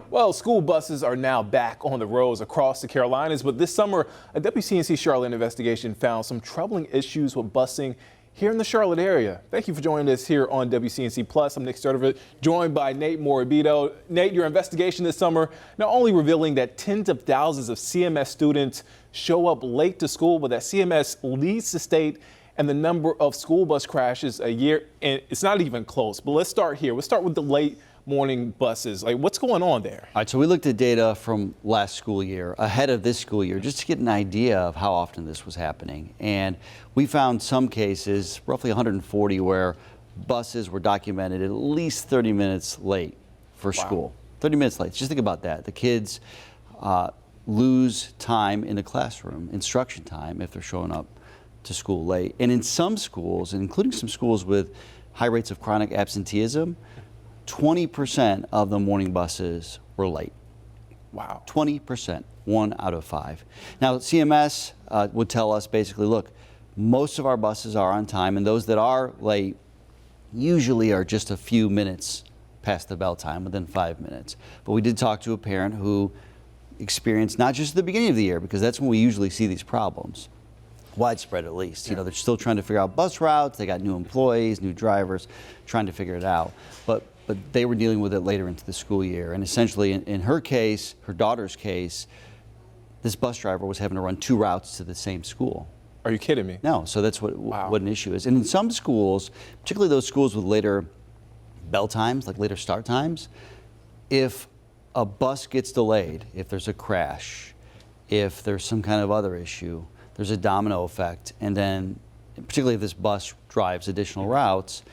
Well, school buses are now back on the roads across the Carolinas, but this summer, a WCNC Charlotte investigation found some troubling issues with busing here in the Charlotte area. Thank you for joining us here on WCNC Plus. I'm Nick Sturdivant, joined by Nate Morabito. Nate, your investigation this summer not only revealing that tens of thousands of CMS students show up late to school, but that CMS leads the state and the number of school bus crashes a year, and it's not even close. But let's start here. Let's start with the late morning buses. Like, what's going on there? All right, so we looked at data from last school year, ahead of this school year, just to get an idea of how often this was happening. And we found some cases, roughly 140, where buses were documented at least 30 minutes late for school. 30 minutes late. Just think about that. The kids lose time in the classroom, instruction time, if they're showing up to school late. And in some schools, including some schools with high rates of chronic absenteeism, 20% of the morning buses were late. Wow. 20%, 1 out of 5. Now, CMS would tell us basically, look, most of our buses are on time, and those that are late usually are just a few minutes past the bell time, within 5 minutes. But we did talk to a parent who experienced, not just at the beginning of the year, because that's when we usually see these problems, widespread at least. You know, they're still trying to figure out bus routes, they got new employees, new drivers, trying to figure it out. But they were dealing with it later into the school year. And essentially, in her case, her daughter's case, this bus driver was having to run 2 routes to the same school. Are you kidding me? No, so that's what an issue is. And in some schools, particularly those schools with later bell times, like later start times, if a bus gets delayed, if there's a crash, if there's some kind of other issue, there's a domino effect. And then, particularly if this bus drives additional routes,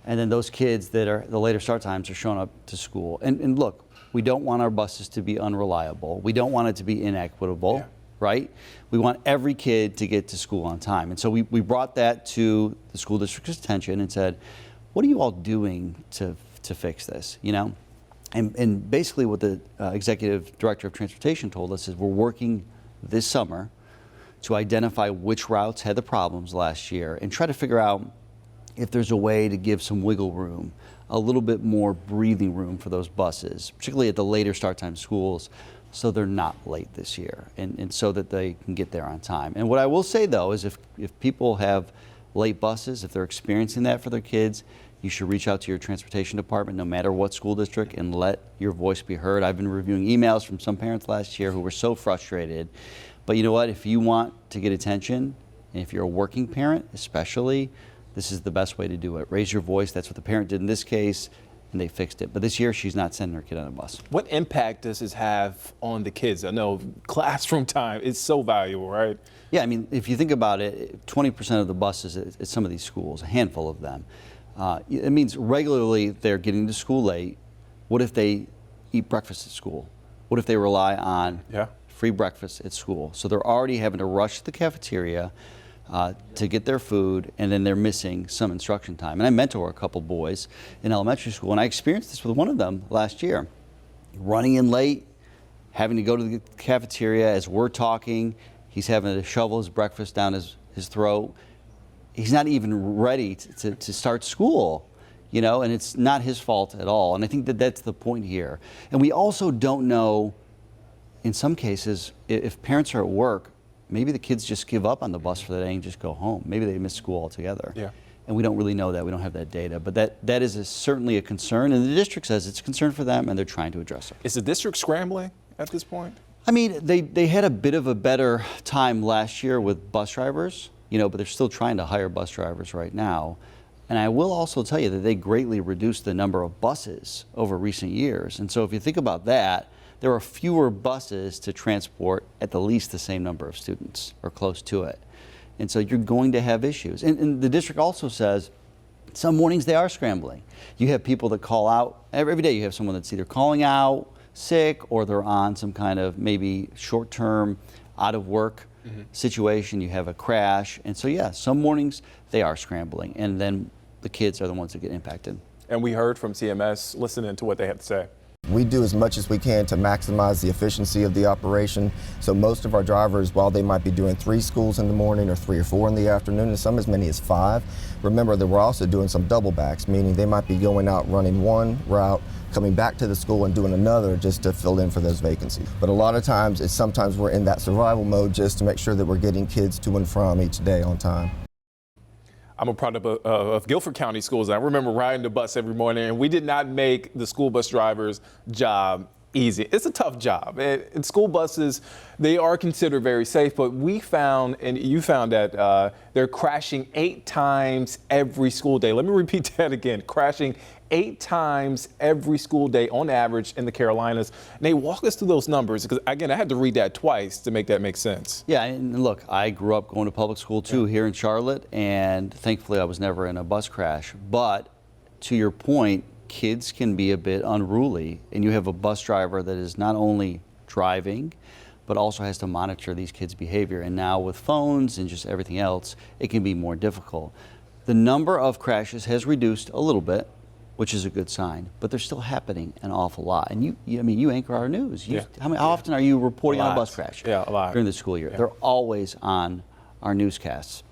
and then those kids that are the later start times are showing up to school. And look, we don't want our buses to be unreliable. We don't want it to be inequitable, right? We want every kid to get to school on time. And so we brought that to the school district's attention and said, what are you all doing to fix this, you know? And basically what the executive director of transportation told us is we're working this summer to identify which routes had the problems last year and try to figure out if there's a way to give some wiggle room, a little bit more breathing room for those buses, particularly at the later start time schools, so they're not late this year and so that they can get there on time. And what I will say though is if people have late buses, if they're experiencing that for their kids, you should reach out to your transportation department no matter what school district and let your voice be heard. I've been reviewing emails from some parents last year who were so frustrated. But you know what, if you want to get attention, and if you're a working parent especially, this is the best way to do it. Raise your voice. That's what the parent did in this case, and they fixed it. But this year, she's not sending her kid on a bus. What impact does this have on the kids? I know classroom time is so valuable, right? Yeah, I mean, if you think about it, 20% of the buses at some of these schools, a handful of them, it means regularly they're getting to school late. What if they eat breakfast at school? What if they rely on free breakfast at school? So they're already having to rush to the cafeteria to get their food, and then they're missing some instruction time. And I mentor a couple boys in elementary school, and I experienced this with one of them last year. Running in late, having to go to the cafeteria as we're talking, he's having to shovel his breakfast down his throat. He's not even ready to start school, you know, and it's not his fault at all. And I think that that's the point here. And we also don't know, in some cases, if parents are at work, maybe the kids just give up on the bus for the day and just go home. Maybe they miss school altogether. Yeah. And we don't really know that. We don't have that data. But that is certainly a concern. And the district says it's a concern for them, and they're trying to address it. Is the district scrambling at this point? I mean, they had a bit of a better time last year with bus drivers, you know, but they're still trying to hire bus drivers right now. And I will also tell you that they greatly reduced the number of buses over recent years. And so if you think about that, there are fewer buses to transport at the least the same number of students or close to it. And so you're going to have issues. And the district also says some mornings they are scrambling. You have people that call out. Every day you have someone that's either calling out sick or they're on some kind of maybe short-term out of work situation. You have a crash. And so, yeah, some mornings they are scrambling. And then the kids are the ones that get impacted. And we heard from CMS, listening to what they have to say. We do as much as we can to maximize the efficiency of the operation. So most of our drivers, while they might be doing 3 schools in the morning or 3 or 4 in the afternoon, and some as many as 5, remember that we're also doing some double backs, meaning they might be going out running one route, coming back to the school and doing another just to fill in for those vacancies. But a lot of times, sometimes we're in that survival mode just to make sure that we're getting kids to and from each day on time. I'm a product of Guilford County Schools. I remember riding the bus every morning, and we did not make the school bus driver's job easy. It's a tough job. And school buses, they are considered very safe, but we found, and you found that they're crashing 8 times every school day. Let me repeat that again, crashing 8 times every school day on average in the Carolinas. Nate, walk us through those numbers, because again, I had to read that twice to make that make sense. Yeah, and look, I grew up going to public school too here in Charlotte, and thankfully I was never in a bus crash. But to your point, kids can be a bit unruly, and you have a bus driver that is not only driving, but also has to monitor these kids' behavior. And now with phones and just everything else, it can be more difficult. The number of crashes has reduced a little bit, which is a good sign, but they're still happening an awful lot. And you anchor our news. How often are you reporting on a bus crash? Yeah, a lot. During the school year. Yeah. They're always on our newscasts.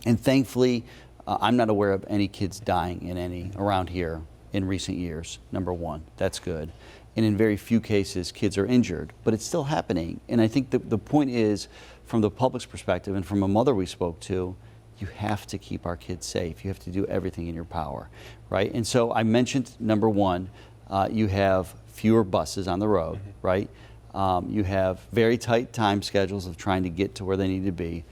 And thankfully, I'm not aware of any kids dying in any around here in recent years, number one. That's good. And in very few cases, kids are injured, but it's still happening. And I think the point is, from the public's perspective and from a mother we spoke to, you have to keep our kids safe. You have to do everything in your power, right? And so I mentioned, number one, you have fewer buses on the road, right? You have very tight time schedules of trying to get to where they need to be.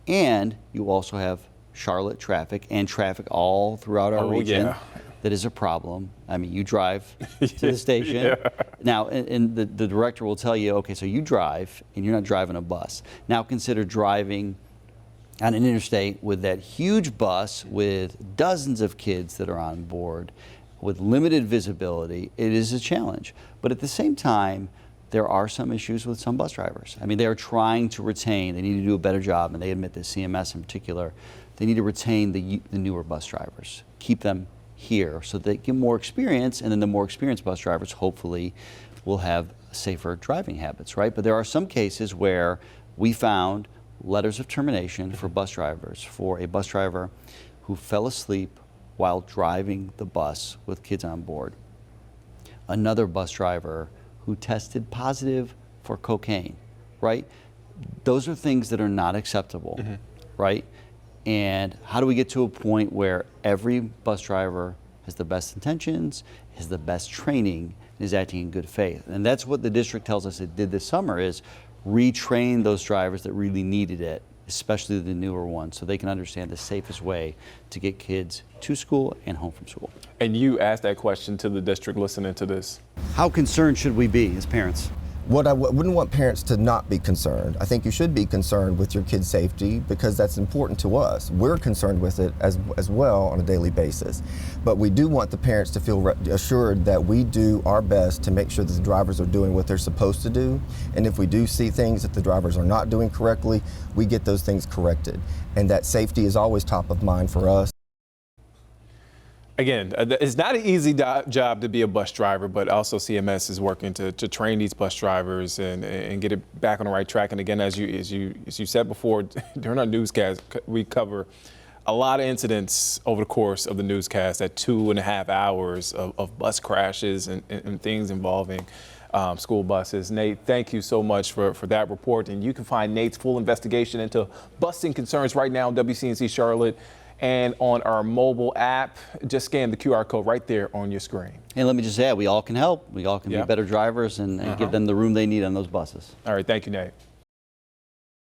And you also have Charlotte traffic and traffic all throughout our region. Yeah. That is a problem. I mean, you drive to the station. Now, and the director will tell you, okay, so you drive and you're not driving a bus. Now consider driving on an interstate with that huge bus with dozens of kids that are on board with limited visibility. It is a challenge. But at the same time, there are some issues with some bus drivers. I mean, they are trying to retain, they need to do a better job, and they admit this, CMS in particular, they need to retain the newer bus drivers, keep them here so they get more experience, and then the more experienced bus drivers hopefully will have safer driving habits, right? But there are some cases where we found letters of termination for bus drivers, for a bus driver who fell asleep while driving the bus with kids on board. Another bus driver who tested positive for cocaine, right? Those are things that are not acceptable, right? And how do we get to a point where every bus driver has the best intentions, has the best training, and is acting in good faith? And that's what the district tells us it did this summer, is retrain those drivers that really needed it, especially the newer ones, so they can understand the safest way to get kids to school and home from school. And you asked that question to the district listening to this. How concerned should we be as parents? What I wouldn't want parents to not be concerned. I think you should be concerned with your kids' safety because that's important to us. We're concerned with it as well on a daily basis. But we do want the parents to feel assured that we do our best to make sure that the drivers are doing what they're supposed to do. And if we do see things that the drivers are not doing correctly, we get those things corrected. And that safety is always top of mind for us. Again, it's not an easy job to be a bus driver, but also CMS is working to train these bus drivers and get it back on the right track. And again, as you said before, during our newscast, we cover a lot of incidents over the course of the newscast, at 2.5 hours of bus crashes and things involving school buses. Nate, thank you so much for that report. And you can find Nate's full investigation into busing concerns right now on WCNC Charlotte and on our mobile app. Just scan the QR code right there on your screen. And let me just add, we all can help. We all can be better drivers and give them the room they need on those buses. All right, thank you, Nate.